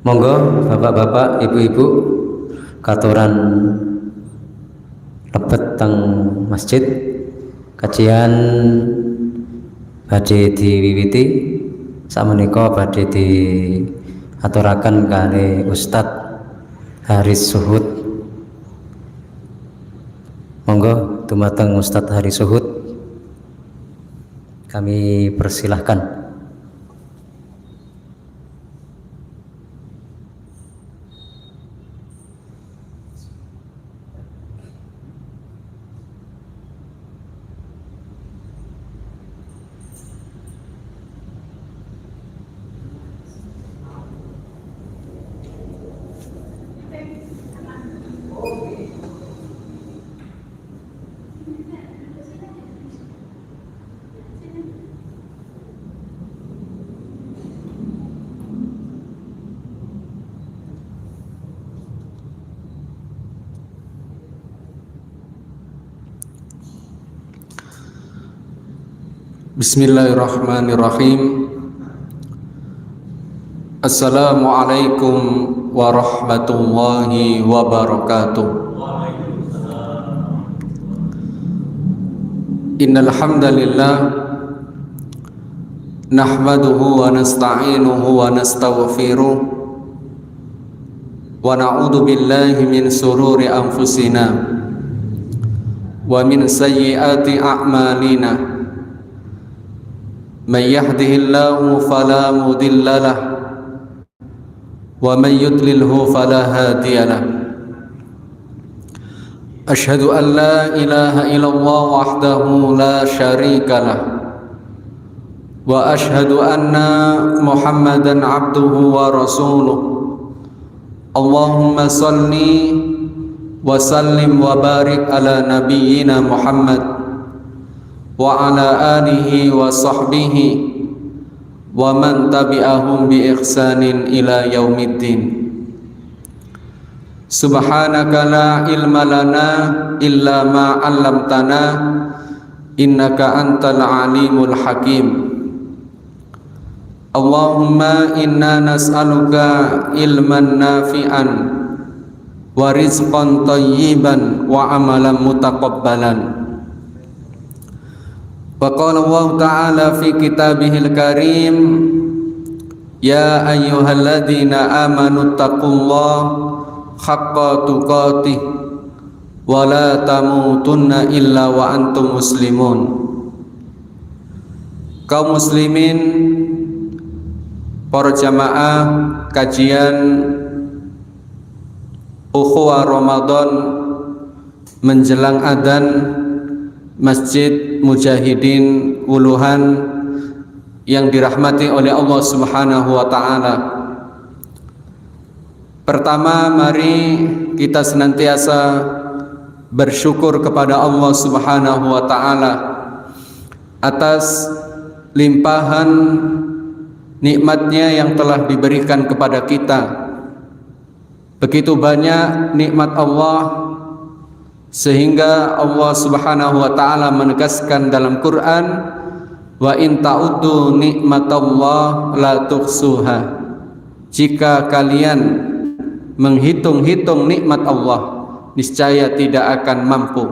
Monggo bapak-bapak, ibu-ibu, katuran lebet teng masjid, kajian badhe diwiwiti. Sakmenika badhe diaturaken kali Ustadz Haris Suhud. Monggo dumateng Ustadz Haris Suhud kami persilahkan. Bismillahirrahmanirrahim. Assalamualaikum warahmatullahi wabarakatuh. Innal hamdalillah nahmaduhu wa nasta'inuhu wa nastaghfiruh wa na'udzu billahi min sururi anfusina wa min sayyiati a'malina. Man yahdihillahu fala mudilla lah wa man yudlilhu fala hadiya lah. Asyhadu an la ilaha illallah wahdahu la syarika lah wa asyhadu anna Muhammadan abduhu wa rasuluh. Allahumma salli wa sallim wa barik ala nabiyyina Muhammad wa ala alihi wa sahbihi wa man tabi'ahum bi ihsanin ila yaumiddin. Subhanaka la ilma lana illa ma 'allamtana innaka antal alimul hakim. Allahumma inna nas'aluka ilman nafi'an wa rizqan thayyiban wa amalan mutaqabbalan. Wa qala Allah ta'ala fi kitabihil karim, ya ayyuhalladzina amanu taqullaha haqqa tuqatih wa la tamutunna illa wa antum muslimun. Kaum muslimin, para jamaah kajian ukhuwah Ramadan menjelang adzan Masjid Mujahidin Wuluhan yang dirahmati oleh Allah Subhanahu wa taala. Pertama, mari kita senantiasa bersyukur kepada Allah Subhanahu wa taala atas limpahan nikmatnya yang telah diberikan kepada kita. Begitu banyak nikmat Allah sehingga Allah Subhanahu wa taala menegaskan dalam Quran, wa in ta'uddu nikmatallah la tuhsuha. Jika kalian menghitung-hitung nikmat Allah, niscaya tidak akan mampu.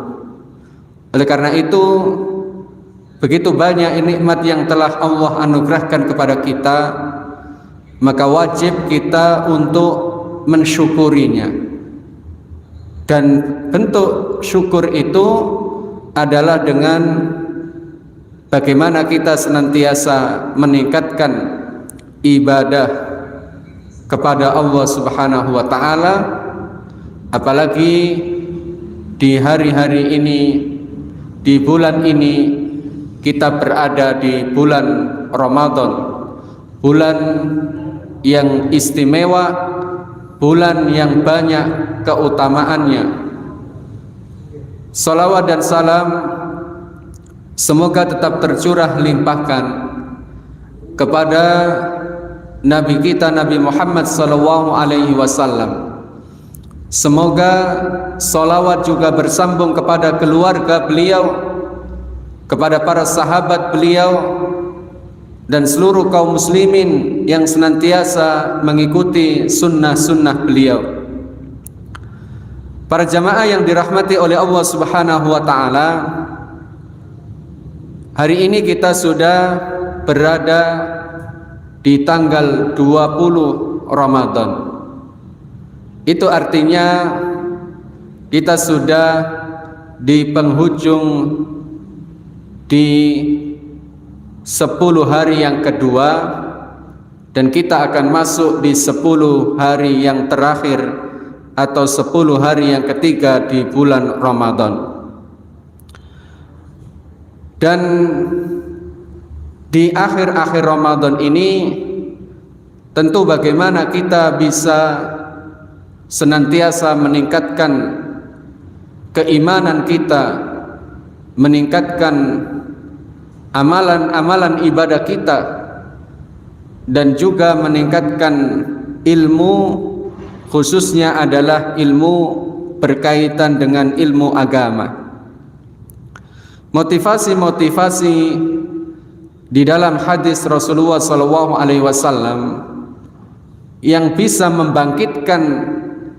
Oleh karena itu, begitu banyak nikmat yang telah Allah anugerahkan kepada kita, maka wajib kita untuk mensyukurinya. Dan bentuk syukur itu adalah dengan bagaimana kita senantiasa meningkatkan ibadah kepada Allah Subhanahu wa taala, apalagi di hari-hari ini, di bulan ini kita berada di bulan Ramadan, bulan yang istimewa, bulan yang banyak keutamaannya. Salawat dan salam semoga tetap tercurah limpahkan kepada Nabi kita Nabi Muhammad sallallahu alaihi wasallam. Semoga salawat juga bersambung kepada keluarga beliau, kepada para sahabat beliau dan seluruh kaum muslimin yang senantiasa mengikuti sunnah-sunnah beliau. Para jamaah yang dirahmati oleh Allah Subhanahu wa taala, hari ini kita sudah berada di tanggal 20 Ramadan. Itu artinya kita sudah di penghujung di 10 hari yang kedua, dan kita akan masuk di 10 hari yang terakhir atau 10 hari yang ketiga di bulan Ramadan. Dan di akhir-akhir Ramadan ini tentu bagaimana kita bisa senantiasa meningkatkan keimanan kita, meningkatkan amalan-amalan ibadah kita, dan juga meningkatkan ilmu, khususnya adalah ilmu berkaitan dengan ilmu agama. Motivasi-motivasi di dalam hadis Rasulullah SAW yang bisa membangkitkan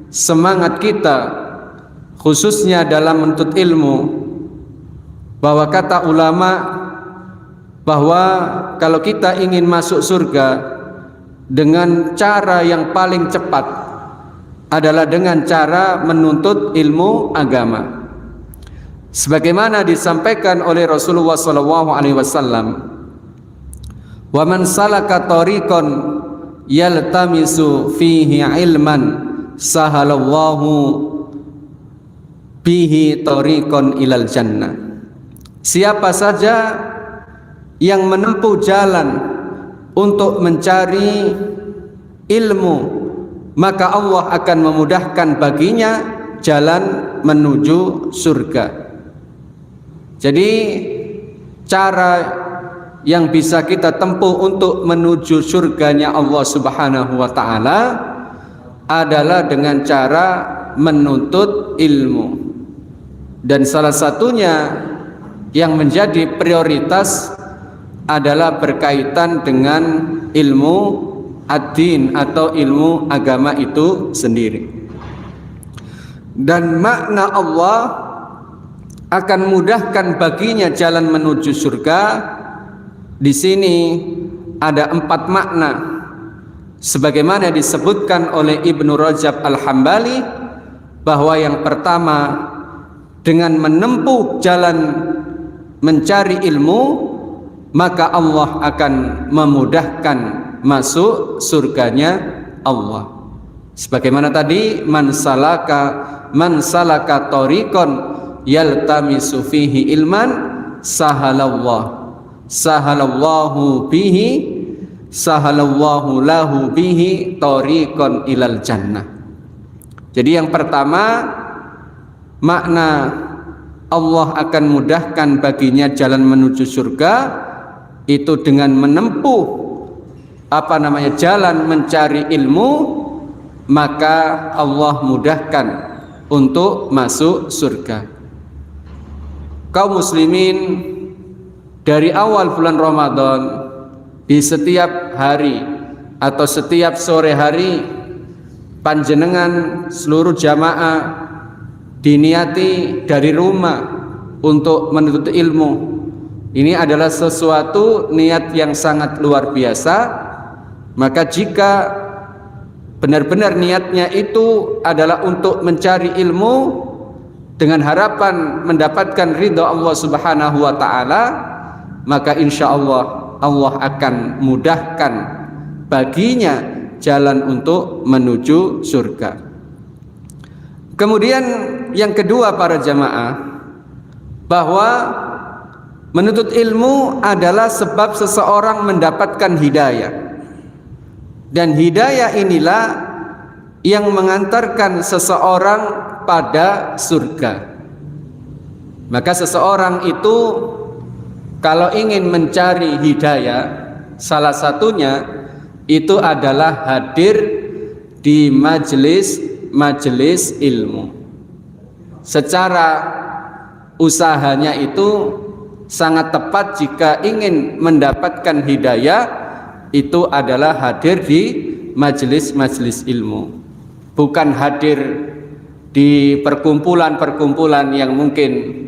semangat kita, khususnya dalam menuntut ilmu, bahwa kata ulama bahwa kalau kita ingin masuk surga, dengan cara yang paling cepat adalah dengan cara menuntut ilmu agama. Sebagaimana disampaikan oleh Rasulullah SAW, "Wa man salaka tariqan yaltamisu fihi ilman sahalallahu bihi tariqan ilal jannah." Siapa saja yang menempuh jalan untuk mencari ilmu, maka Allah akan memudahkan baginya jalan menuju surga. Jadi cara yang bisa kita tempuh untuk menuju surganya Allah Subhanahu wa taala adalah dengan cara menuntut ilmu. Dan salah satunya yang menjadi prioritas adalah berkaitan dengan ilmu ad-din atau ilmu agama itu sendiri. Dan makna Allah akan mudahkan baginya jalan menuju surga, di sini ada 4 makna sebagaimana disebutkan oleh Ibnu Rajab Al-Hambali, bahwa yang pertama, dengan menempuh jalan mencari ilmu, maka Allah akan memudahkan masuk surganya Allah. Sebagaimana tadi, man salaka tariqan yaltamisu fihi ilman sahalallahu lahu bihi tariqan ilal jannah. Jadi yang pertama, makna Allah akan mudahkan baginya jalan menuju surga itu dengan menempuh jalan mencari ilmu, maka Allah mudahkan untuk masuk surga. Kaum muslimin, dari awal bulan Ramadan, di setiap hari atau setiap sore hari, panjenengan seluruh jamaah diniati dari rumah untuk menuntut ilmu. Ini adalah sesuatu niat yang sangat luar biasa. Maka jika benar-benar niatnya itu adalah untuk mencari ilmu dengan harapan mendapatkan ridha Allah Subhanahu wa taala, maka insya Allah Allah akan mudahkan baginya jalan untuk menuju surga. Kemudian yang kedua para jamaah, bahwa menuntut ilmu adalah sebab seseorang mendapatkan hidayah. Dan hidayah inilah yang mengantarkan seseorang pada surga. Maka seseorang itu kalau ingin mencari hidayah, salah satunya itu adalah hadir di majelis ilmu. Secara usahanya itu sangat tepat jika ingin mendapatkan hidayah itu adalah hadir di majelis-majelis ilmu, bukan hadir di perkumpulan-perkumpulan yang mungkin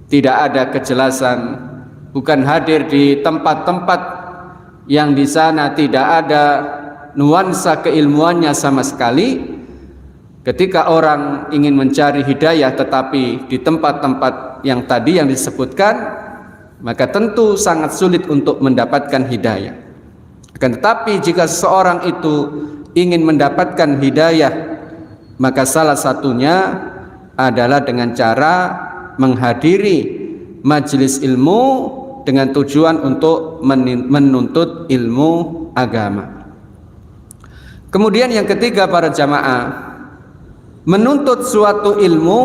tidak ada kejelasan, bukan hadir di tempat-tempat yang di sana tidak ada nuansa keilmuannya sama sekali. Ketika orang ingin mencari hidayah tetapi di tempat-tempat yang tadi yang disebutkan, maka tentu sangat sulit untuk mendapatkan hidayah. Akan tetapi jika seseorang itu ingin mendapatkan hidayah, maka salah satunya adalah dengan cara menghadiri majelis ilmu dengan tujuan untuk menuntut ilmu agama. Kemudian yang ketiga para jamaah, menuntut suatu ilmu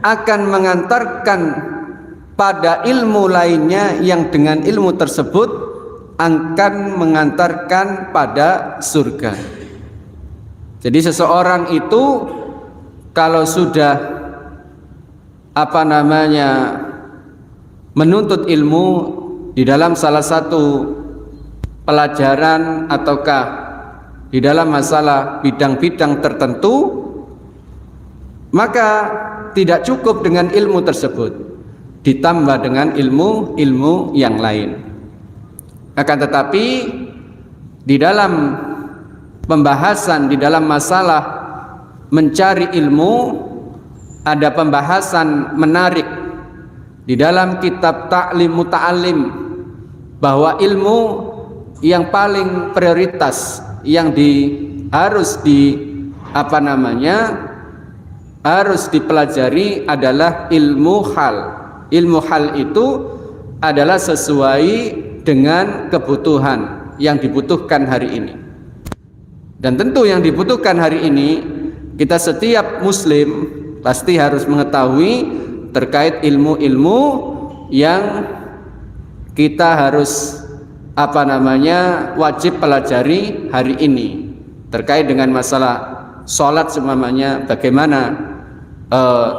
akan mengantarkan pada ilmu lainnya yang dengan ilmu tersebut akan mengantarkan pada surga. Jadi seseorang itu kalau sudah menuntut ilmu di dalam salah satu pelajaran ataukah di dalam masalah bidang-bidang tertentu, maka tidak cukup dengan ilmu tersebut, ditambah dengan ilmu yang lain. Akan tetapi di dalam pembahasan, di dalam masalah mencari ilmu, ada pembahasan menarik di dalam kitab Ta'lim Muta'allim, bahwa ilmu yang paling prioritas yang harus dipelajari adalah ilmu hal. Ilmu hal itu adalah sesuai dengan kebutuhan yang dibutuhkan hari ini. Dan tentu yang dibutuhkan hari ini, kita setiap muslim pasti harus mengetahui terkait ilmu-ilmu yang kita harus wajib pelajari hari ini. Terkait dengan masalah sholat semuanya, bagaimana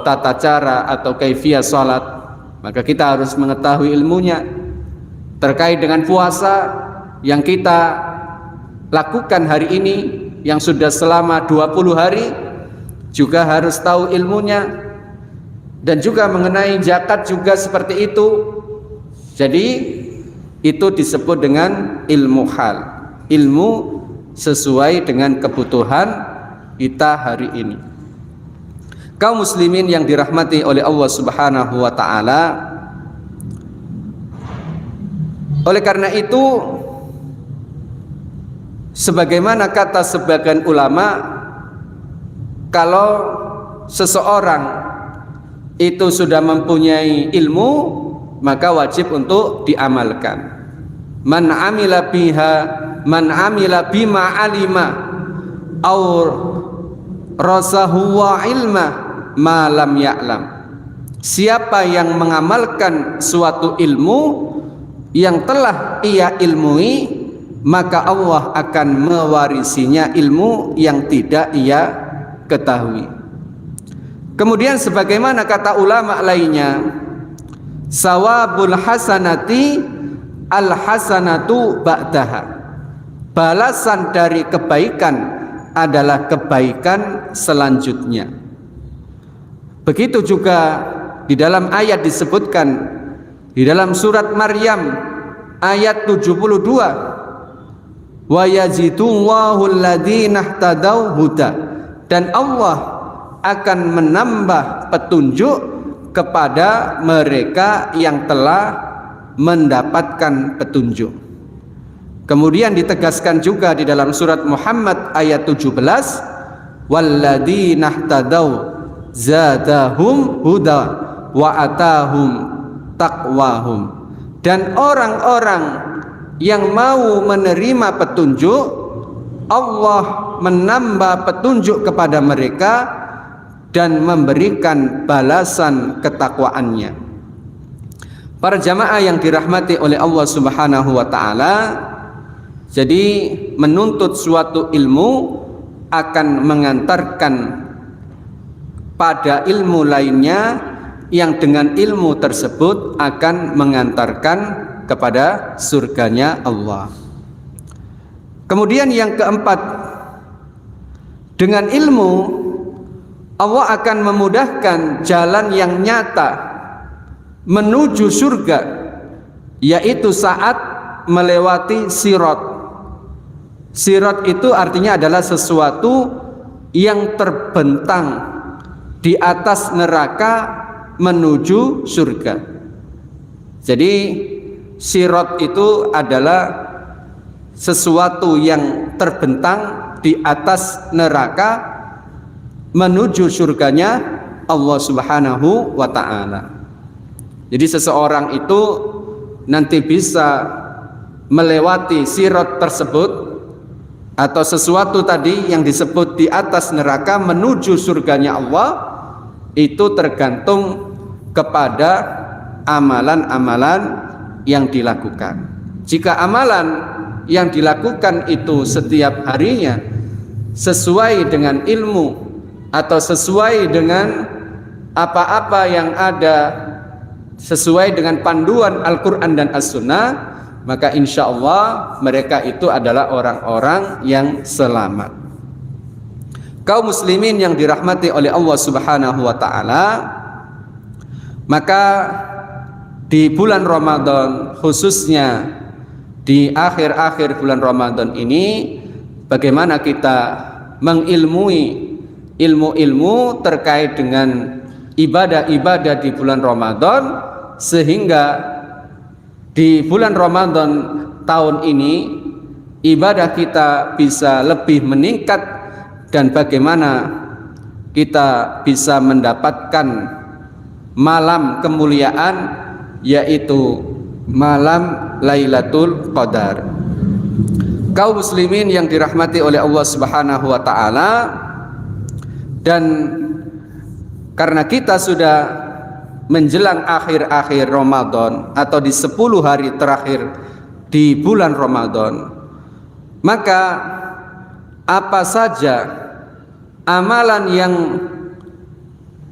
tata cara atau kaifiyah sholat, maka kita harus mengetahui ilmunya. Terkait dengan puasa yang kita lakukan hari ini, yang sudah selama 20 hari, juga harus tahu ilmunya. Dan juga mengenai zakat juga seperti itu. Jadi itu disebut dengan ilmu hal, ilmu sesuai dengan kebutuhan kita hari ini. Kaum muslimin yang dirahmati oleh Allah Subhanahu wa taala, oleh karena itu sebagaimana kata sebagian ulama, kalau seseorang itu sudah mempunyai ilmu, maka wajib untuk diamalkan. Man amila bima alima aw rasahu wa ilma ma lam ya'lam. Siapa yang mengamalkan suatu ilmu yang telah ia ilmui, maka Allah akan mewarisinya ilmu yang tidak ia ketahui. Kemudian sebagaimana kata ulama lainnya, sawabul hasanati al hasanatu ba'daha. Balasan dari kebaikan adalah kebaikan selanjutnya. Begitu juga di dalam ayat disebutkan di dalam surat Maryam ayat 72, wa yazidullahu alladhina ihtadaw huda, dan Allah akan menambah petunjuk kepada mereka yang telah mendapatkan petunjuk. Kemudian ditegaskan juga di dalam surat Muhammad ayat 17, walladzina ihtadaw zadahum huda wa atahum taqwahum, dan orang-orang yang mau menerima petunjuk, Allah menambah petunjuk kepada mereka dan memberikan balasan ketakwaannya. Para jamaah yang dirahmati oleh Allah Subhanahu wa taala, jadi menuntut suatu ilmu akan mengantarkan pada ilmu lainnya yang dengan ilmu tersebut akan mengantarkan kepada surganya Allah. Kemudian yang keempat, dengan ilmu Allah akan memudahkan jalan yang nyata menuju surga, yaitu saat melewati sirat. Sirat itu artinya adalah sesuatu yang terbentang di atas neraka menuju surga. Jadi sirat itu adalah sesuatu yang terbentang di atas neraka menuju surganya Allah Subhanahu wa ta'ala. Jadi seseorang itu nanti bisa melewati sirat tersebut atau sesuatu tadi yang disebut di atas neraka menuju surganya Allah, itu tergantung kepada amalan-amalan yang dilakukan. Jika amalan yang dilakukan itu setiap harinya sesuai dengan ilmu atau sesuai dengan apa-apa yang ada, sesuai dengan panduan Al-Quran dan As-Sunnah, maka insya Allah mereka itu adalah orang-orang yang selamat. Kaum muslimin yang dirahmati oleh Allah Subhanahu wa ta'ala, maka di bulan Ramadan, khususnya di akhir-akhir bulan Ramadan ini, bagaimana kita mengilmui ilmu-ilmu terkait dengan ibadah-ibadah di bulan Ramadan, sehingga di bulan Ramadan tahun ini ibadah kita bisa lebih meningkat, dan bagaimana kita bisa mendapatkan malam kemuliaan, yaitu malam Lailatul Qadar. Kaum muslimin yang dirahmati oleh Allah Subhanahu wa ta'ala, dan karena kita sudah menjelang akhir-akhir Ramadan atau di 10 hari terakhir di bulan Ramadan, maka apa saja amalan yang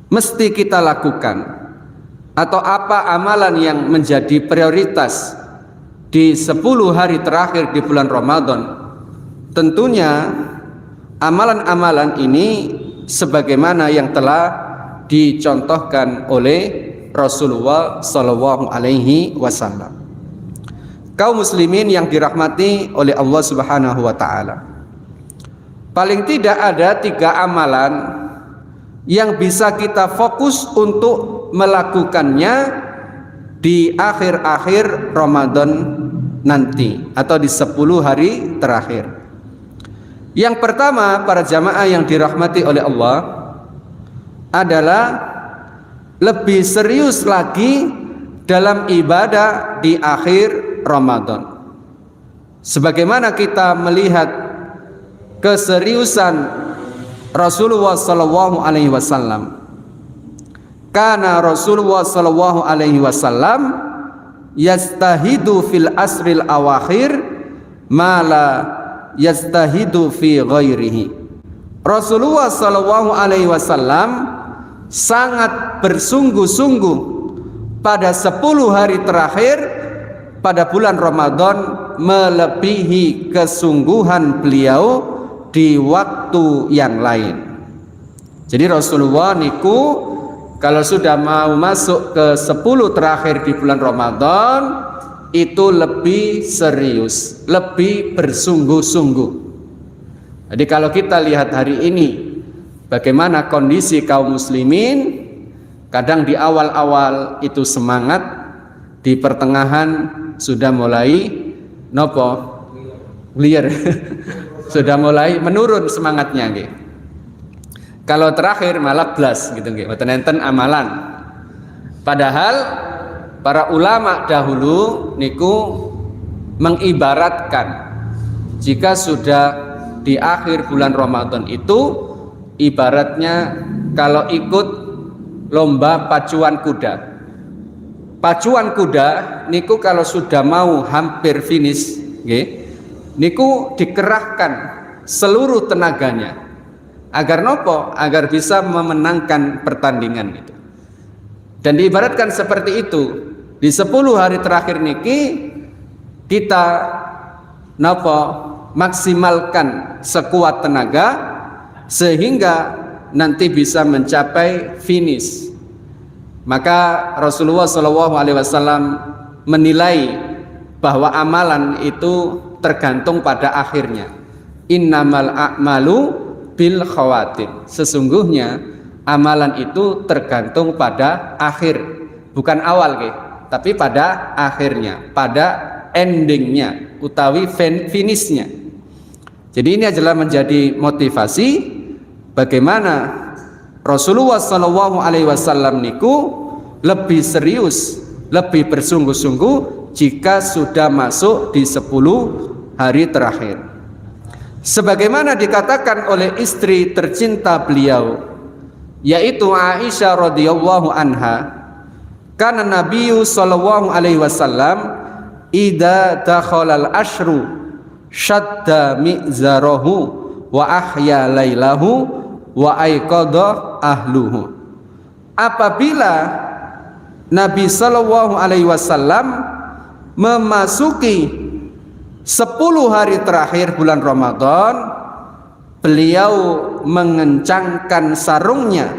mesti kita lakukan atau apa amalan yang menjadi prioritas di 10 hari terakhir di bulan Ramadan, tentunya amalan-amalan ini sebagaimana yang telah dicontohkan oleh Rasulullah Sallallahu Alaihi Wasallam. Kaum muslimin yang dirahmati oleh Allah Subhanahu wa ta'ala, paling tidak ada 3 amalan yang bisa kita fokus untuk melakukannya di akhir-akhir Ramadan nanti atau di 10 hari terakhir. Yang pertama, para jamaah yang dirahmati oleh Allah, adalah lebih serius lagi dalam ibadah di akhir Ramadan. Sebagaimana kita melihat keseriusan Rasulullah sallallahu alaihi wasallam, karena Rasulullah sallallahu alaihi wasallam yastahidu fil asril awakhir ma la yastahidu fi ghairihi. Rasulullah sallallahu alaihi wasallam sangat bersungguh-sungguh pada 10 hari terakhir pada bulan Ramadan, melebihi kesungguhan beliau di waktu yang lain. Jadi Rasulullah niku kalau sudah mau masuk ke 10 terakhir di bulan Ramadan itu lebih serius, lebih bersungguh-sungguh. Jadi kalau kita lihat hari ini bagaimana kondisi kaum muslimin, kadang di awal-awal itu semangat, di pertengahan sudah mulai nopo clear sudah mulai menurun semangatnya nggih. Kalau terakhir malah blas gitu nggih, mboten enten amalan. Padahal para ulama dahulu niku mengibaratkan jika sudah di akhir bulan Ramadan itu ibaratnya kalau ikut lomba pacuan kuda. Pacuan kuda niku kalau sudah mau hampir finish nggih, niku dikerahkan seluruh tenaganya agar nopo? Agar bisa memenangkan pertandingan itu. Dan diibaratkan seperti itu, di 10 hari terakhir niki kita maksimalkan sekuat tenaga sehingga nanti bisa mencapai finish. Maka Rasulullah SAW menilai bahwa amalan itu tergantung pada akhirnya. Innamal a'malu bil khawatim. Sesungguhnya amalan itu tergantung pada akhir, bukan awal tapi pada akhirnya, pada endingnya, utawi finishnya. Jadi ini adalah menjadi motivasi bagaimana Rasulullah SAW niku lebih serius, lebih bersungguh-sungguh jika sudah masuk di 10 hari terakhir. Sebagaimana dikatakan oleh istri tercinta beliau, yaitu Aisyah radhiyallahu anha, kana Nabi sallallahu alaihi wasallam idza dakhalal ashru syadda mi'zarahu wa ahya lailahu wa aiqadha ahluhu. Apabila Nabi sallallahu alaihi wasallam memasuki 10 hari terakhir bulan Ramadan, beliau mengencangkan sarungnya.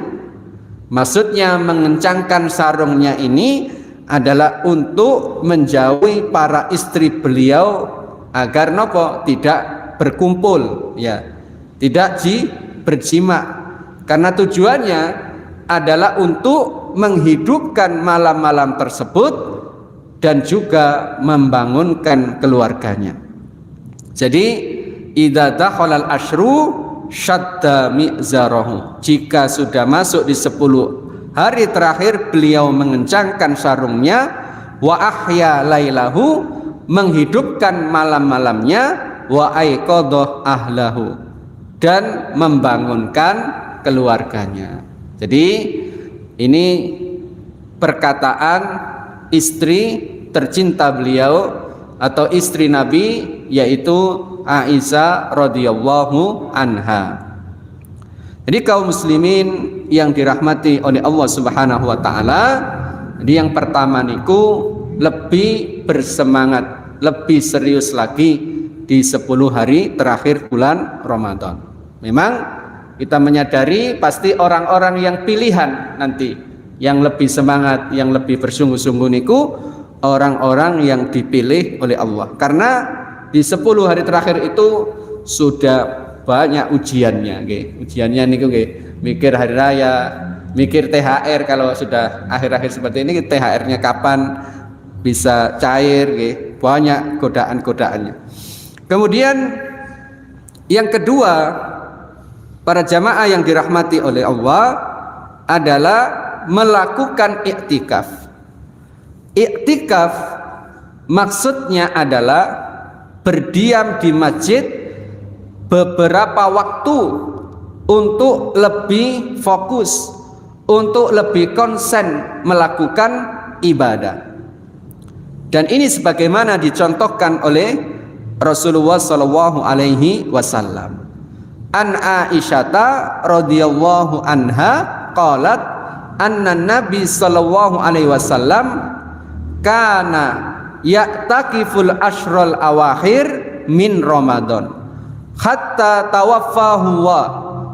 Maksudnya mengencangkan sarungnya ini adalah untuk menjauhi para istri beliau agar tidak berkumpul, tidak berjima. Karena tujuannya adalah untuk menghidupkan malam-malam tersebut dan juga membangunkan keluarganya. Jadi idza dakhalal ashru syadda mi'zarahu. Jika sudah masuk di 10 hari terakhir, beliau mengencangkan sarungnya, wa ahya lailahu, menghidupkan malam-malamnya, wa aiqadha ahlahu, dan membangunkan keluarganya. Jadi ini perkataan istri tercinta beliau atau istri Nabi, yaitu Aisyah radhiyallahu anha. Jadi kaum muslimin yang dirahmati oleh Allah Subhanahu wa taala, yang pertama niku lebih bersemangat, lebih serius lagi di 10 hari terakhir bulan Ramadan. Memang kita menyadari pasti orang-orang yang pilihan nanti yang lebih semangat, yang lebih bersungguh-sungguh niku orang-orang yang dipilih oleh Allah. Karena di 10 hari terakhir itu sudah banyak ujiannya, ujiannya niku mikir hari raya, mikir THR. Kalau sudah akhir-akhir seperti ini, THR-nya kapan bisa cair, banyak godaan-godaannya. Kemudian yang kedua, para jamaah yang dirahmati oleh Allah adalah melakukan iktikaf. Iktikaf maksudnya adalah berdiam di masjid beberapa waktu untuk lebih fokus, untuk lebih konsen melakukan ibadah. Dan ini sebagaimana dicontohkan oleh Rasulullah sallallahu alaihi wasallam. An Aisyata radhiyallahu anha qalat anna Nabi sallallahu alaihi wasallam kana ya'takiful ashral awakhir min Ramadan hatta tawaffahu wa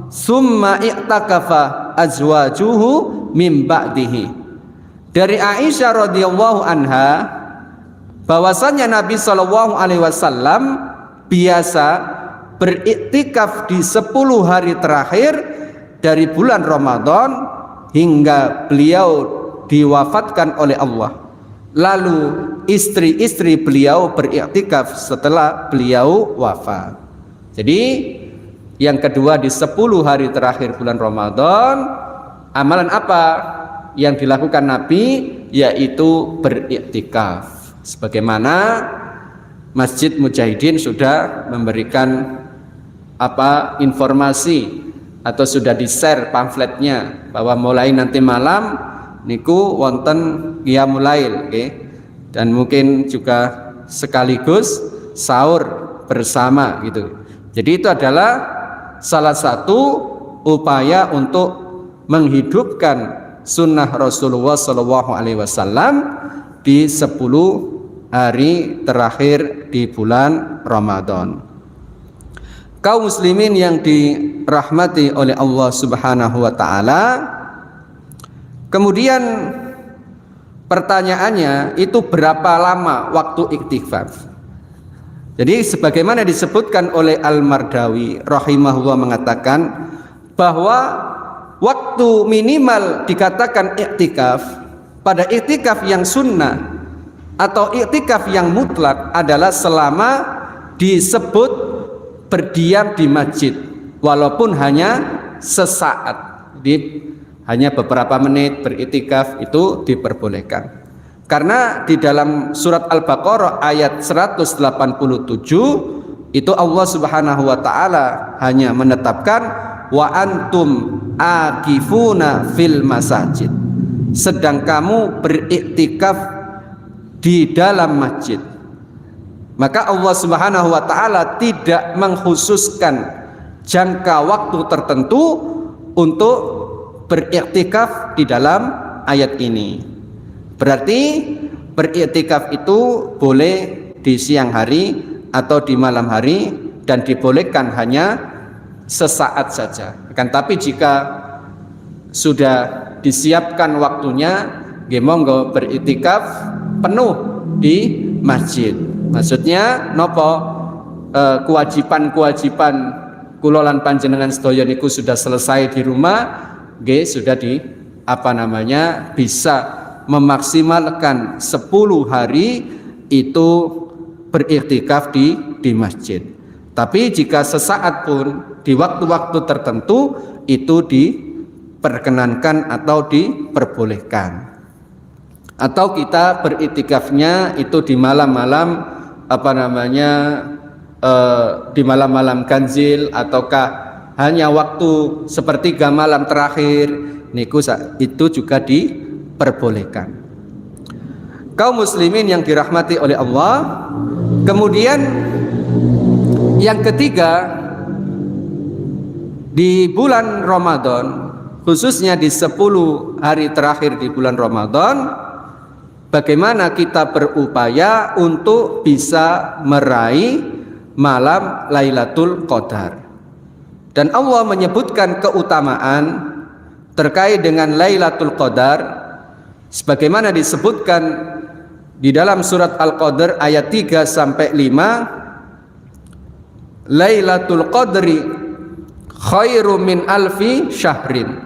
summa i'takafa azwajuhu min ba'dihi. Dari Aisyah radhiyallahu anha bahwasanya Nabi sallallahu alaihi wasallam biasa beriktikaf di 10 hari terakhir dari bulan Ramadan hingga beliau diwafatkan oleh Allah. Lalu istri-istri beliau beriktikaf setelah beliau wafat. Jadi yang kedua, di 10 hari terakhir bulan Ramadan, amalan apa yang dilakukan Nabi? Yaitu beriktikaf. Sebagaimana Masjid Mujahidin sudah memberikan informasi atau sudah di-share pamfletnya bahwa mulai nanti malam niku wonten qiyamul lail, dan mungkin juga sekaligus sahur bersama gitu. Jadi itu adalah salah satu upaya untuk menghidupkan sunnah Rasulullah SAW di 10 hari terakhir di bulan Ramadan. Kaum muslimin yang dirahmati oleh Allah Subhanahu wa taala, kemudian pertanyaannya itu berapa lama waktu iktikaf? Jadi sebagaimana disebutkan oleh Al-Mardawi rahimahullah mengatakan bahwa waktu minimal dikatakan iktikaf pada iktikaf yang sunnah atau iktikaf yang mutlak adalah selama disebut berdiam di masjid walaupun hanya sesaat. Jadi hanya beberapa menit beriktikaf itu diperbolehkan. Karena di dalam surat Al-Baqarah ayat 187 itu Allah Subhanahu wa taala hanya menetapkan wa antum akifuna fil masajid, sedang kamu beriktikaf di dalam masjid. Maka Allah Subhanahu wa taala tidak mengkhususkan jangka waktu tertentu untuk beriktikaf di dalam ayat ini. Berarti beriktikaf itu boleh di siang hari atau di malam hari dan dibolehkan hanya sesaat saja. Akan tapi jika sudah disiapkan waktunya, nggih monggo beriktikaf penuh di masjid. Maksudnya nopo kewajiban-kewajiban kula lan panjenengan sedaya niku sudah selesai di rumah, nggih sudah bisa memaksimalkan 10 hari itu beriktikaf di masjid. Tapi jika sesaat pun di waktu-waktu tertentu itu diperkenankan atau diperbolehkan. Atau kita beriktikafnya itu di malam-malam di malam-malam ganjil ataukah hanya waktu sepertiga malam terakhir niku itu juga diperbolehkan. Kaum muslimin yang dirahmati oleh Allah, kemudian yang ketiga, di bulan Ramadan, khususnya di 10 hari terakhir di bulan Ramadan, bagaimana kita berupaya untuk bisa meraih malam Lailatul Qadar. Dan Allah menyebutkan keutamaan terkait dengan Lailatul Qadar sebagaimana disebutkan di dalam surat Al-Qadr ayat 3 sampai 5. Lailatul Qadri khairu min alfi syahrin.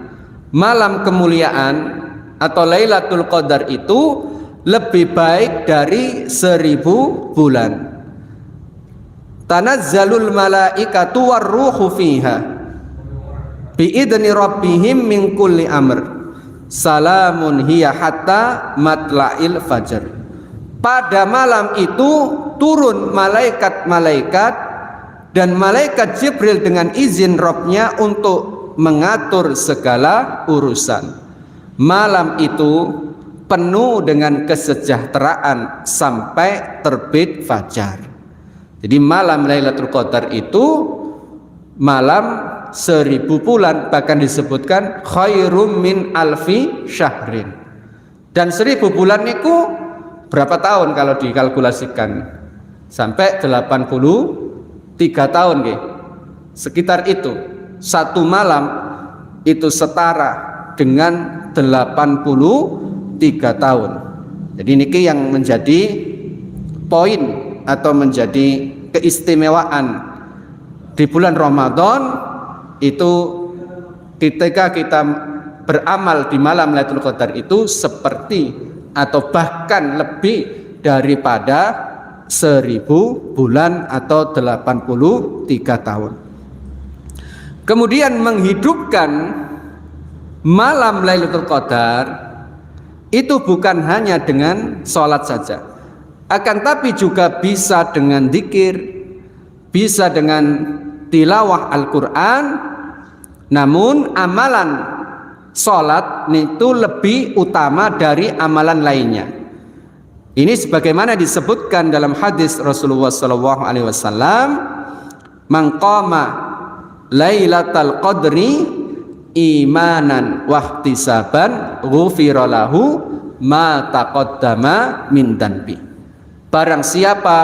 Malam kemuliaan atau Lailatul Qadar itu lebih baik dari 1000 bulan. Tanazzalul malaikatu warruhu fiha biidni rabbihim min kulli amr salamun hiya hatta matla'il fajr. Pada malam itu turun malaikat-malaikat dan malaikat Jibril dengan izin Rabb-nya untuk mengatur segala urusan. Malam itu penuh dengan kesejahteraan sampai terbit fajar. Jadi malam Lailatul Qadar itu malam 1000 bulan, bahkan disebutkan khairum min alfi syahrin. Dan 1000 bulan niku berapa tahun kalau dikalkulasikan? Sampai 83 tahun nggih. Sekitar itu. Satu malam itu setara dengan 83 tahun. Jadi niki yang menjadi poin atau menjadi keistimewaan di bulan Ramadan itu ketika kita beramal di malam Lailatul Qadar itu seperti atau bahkan lebih daripada 1000 bulan atau 83 tahun. Kemudian menghidupkan malam Lailatul Qadar itu bukan hanya dengan sholat saja, akan tapi juga bisa dengan dzikir, bisa dengan tilawah Al-Quran. Namun amalan sholat itu lebih utama dari amalan lainnya. Ini sebagaimana disebutkan dalam hadis Rasulullah SAW, "Man qama Lailatul Qadri imanan wahtisaban ghufira lahu ma taqaddama min danbi. Barang siapa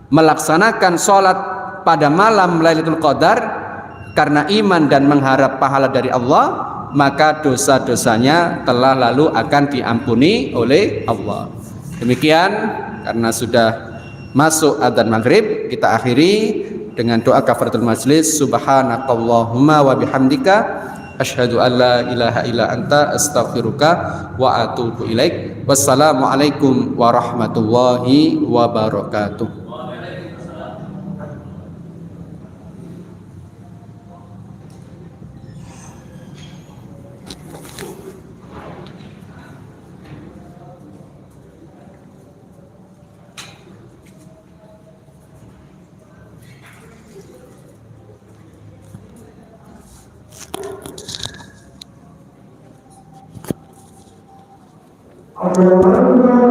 melaksanakan sholat pada malam Lailatul Qadar karena iman dan mengharap pahala dari Allah, maka dosa-dosanya telah lalu akan diampuni oleh Allah. Demikian, karena sudah masuk adzan maghrib, kita akhiri dengan doa kafaratul majlis. Subhanakallahumma wa bihamdika asyhadu an la ilaha illa anta astaghfiruka wa atubu ilaik. Wassalamualaikum warahmatullahi wabarakatuh. Allahu Akbar.